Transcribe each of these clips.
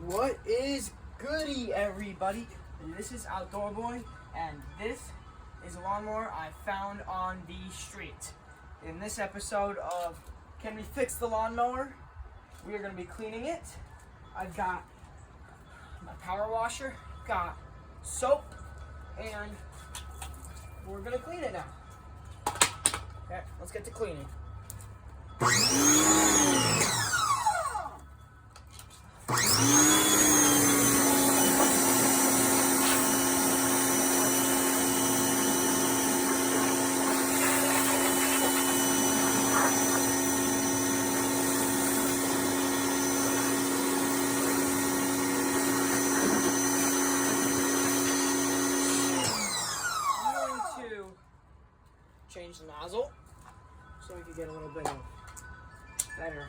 What is goody, everybody? This is Outdoor Boy, and this is a lawnmower I found on the street. In this episode of Can We Fix the Lawnmower, we are going to be cleaning it. I've got my power washer, got soap, and we're going to clean it now. Okay, let's get to cleaning. Change the nozzle so we can get a little bit of better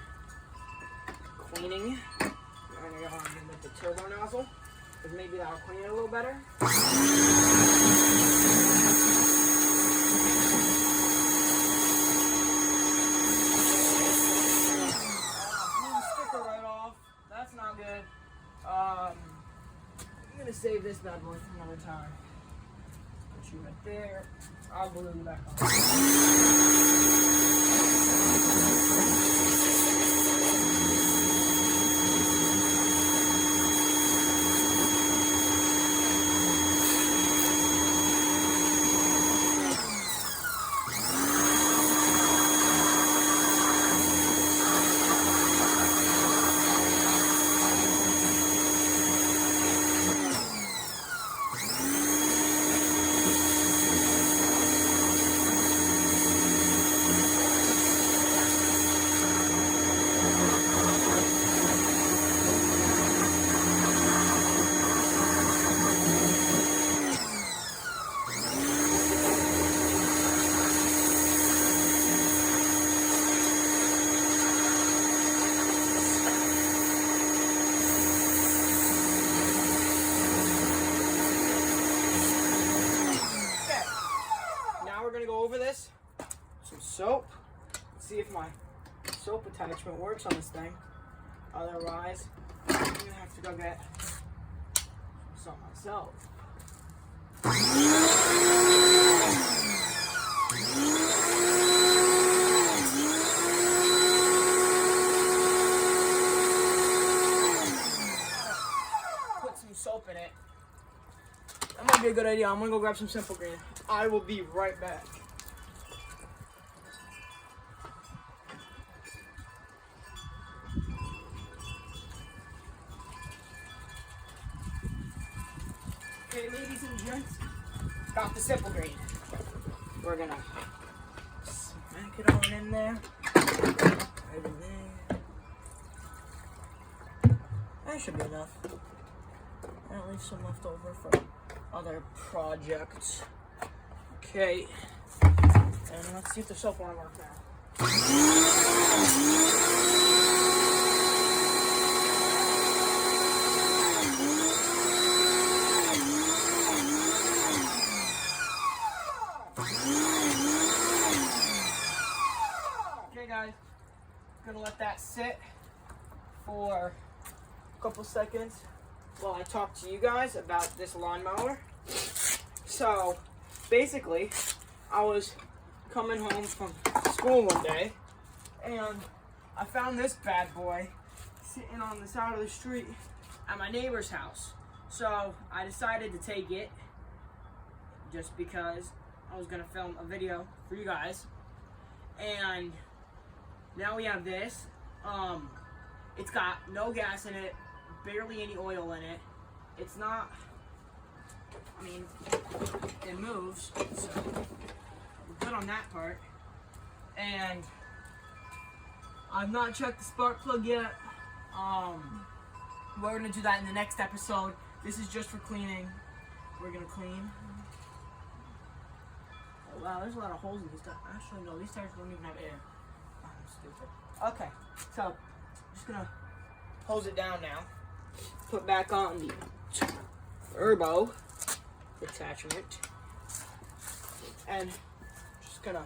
cleaning. I'm going to go on with the turbo nozzle because maybe that'll clean it a little better. Pull the sticker right off. That's not good. I'm going to save this bad boy for another time. Put you right there. I'll glue you back on. We're going to go over this, some soap, see if my soap attachment works on this thing. Otherwise, I'm going to have to go get some myself. Put some soap in it. That might be a good idea. I'm gonna go grab some Simple Green. I will be right back. Okay, ladies and gents, got the Simple Green. We're gonna smack it on in there. Right in there. That should be enough. I'll leave some left over for other projects. Okay, and let's see if the soap won't work now. Okay guys, gonna let that sit for a couple seconds while I talk to you guys about this lawnmower. So, basically, I was coming home from school one day, and I found this bad boy sitting on the side of the street at my neighbor's house. So, I decided to take it just because I was going to film a video for you guys. And now we have this. It's got no gas in it, barely any oil in it. It's not, I mean, it moves, so we're good on that part. And I've not checked the spark plug yet. We're gonna do that in the next episode. This is just for cleaning. We're gonna clean. Oh wow, there's a lot of holes in these tires. Actually, no, these tires don't even have air. Oh, I'm stupid. Okay, so I'm just gonna hose it down now. Put back on the turbo attachment, and just gonna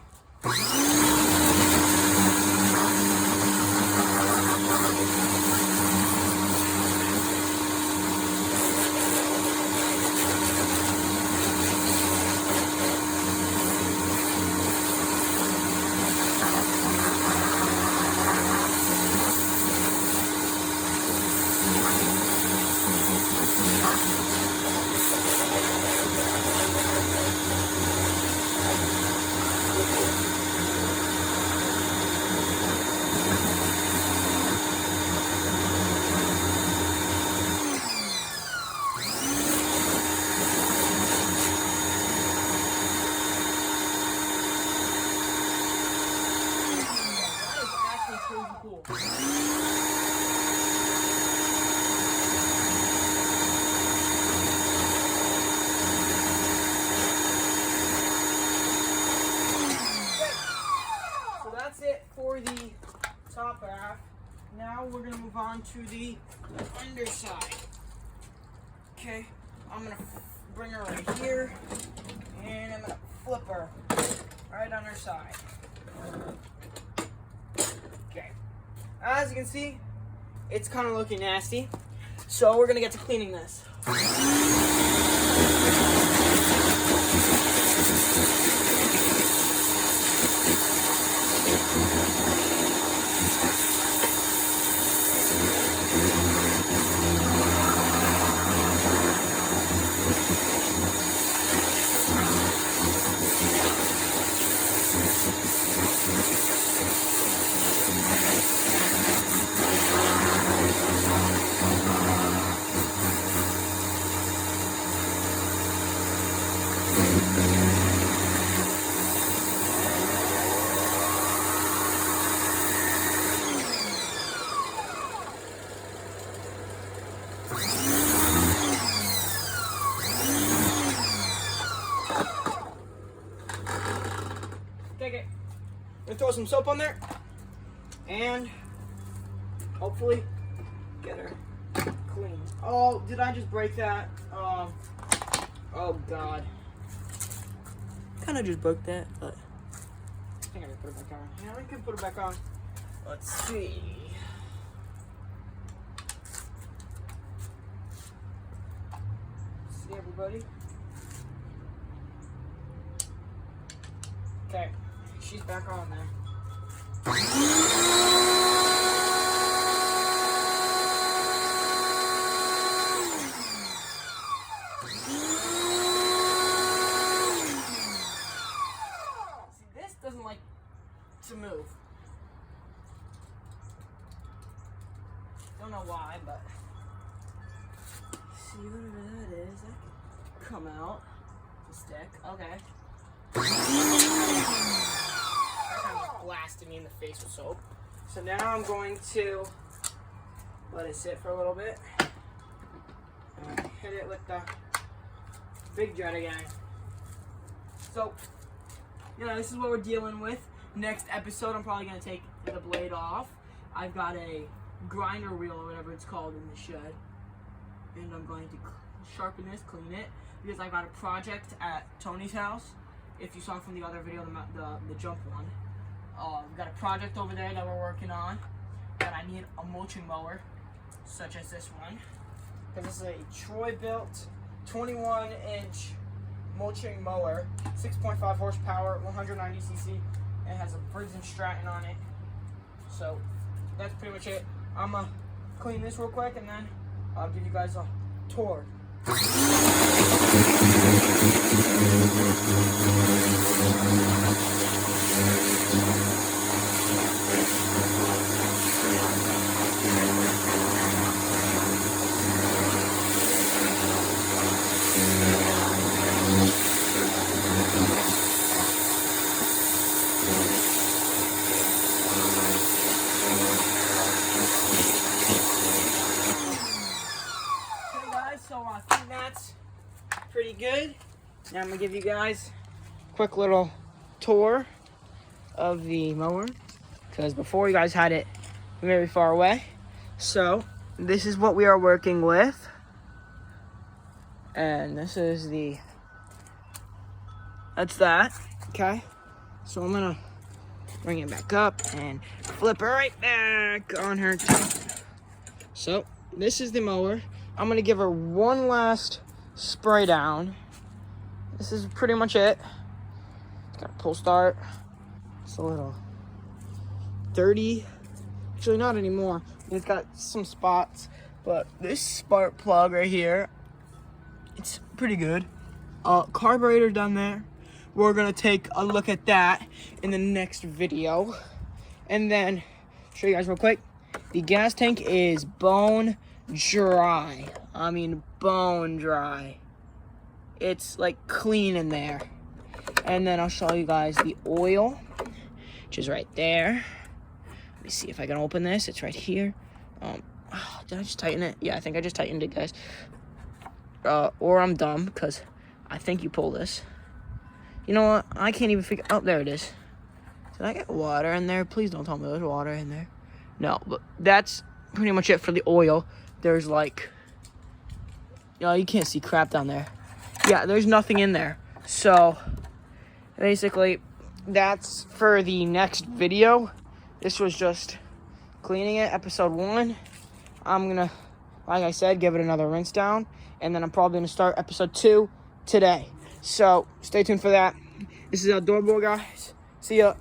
So that's it for the top half. Now we're gonna move on to the underside. Okay, I'm gonna bring her right here, and I'm gonna flip her right on her side. Okay, as you can see, it's kind of looking nasty, so we're gonna get to cleaning this. Take it. I'm gonna throw some soap on there and hopefully get her clean. Oh, did I just break that? Oh God. Kind of just broke that, but I think I can put it back on. Yeah, I can put it back on. Let's see. See everybody? Okay, she's back on there. See, this doesn't like to move. Don't know why, but see whatever that is, that can come out. The stick, okay. That kind of blasted me in the face with soap. So now I'm going to let it sit for a little bit and hit it with the big jet again. So, this is what we're dealing with. Next episode, I'm probably going to take the blade off. I've got a grinder wheel or whatever it's called in the shed. And I'm going to sharpen this, clean it, because I got a project at Tony's house. If you saw from the other video, the jump one. We've got a project over there that we're working on, and I need a mulching mower, such as this one. Because this is a Troy-built 21-inch mulching mower, 6.5 horsepower, 190cc, and it has a Briggs & Stratton on it. So that's pretty much it. I'm gonna clean this real quick, and then I'll give you guys a tour. So I think that's pretty good. Now I'm gonna give you guys a quick little tour of the mower, because before you guys had it very far away. So this is what we are working with, and this is that's that. Okay, so I'm gonna bring it back up and flip her right back on her top. So this is the mower. I'm gonna give her one last spray down. This is pretty much it. It's got a pull start. It's a little dirty. Actually, not anymore. It's got some spots, but this spark plug right here, it's pretty good. Carburetor down there. We're gonna take a look at that in the next video, and then show you guys real quick. The gas tank is bone dry. I mean bone dry. It's like clean in there. And then I'll show you guys the oil, which is right there. me see if I can open this. It's right here. Did I just tighten it? Yeah, I think I just tightened it, guys. Or I'm dumb, because I think you pull this. You know what? I can't even figure... Oh, there it is. Did I get water in there? Please don't tell me there's water in there. No, but that's pretty much it for the oil. There's like... you can't see crap down there. Yeah, there's nothing in there. So, basically, that's for the next video. This was just cleaning it, episode 1. I'm going to, like I said, give it another rinse down. And then I'm probably going to start episode 2 today. So, stay tuned for that. This is Outdoor Boy, guys. See ya.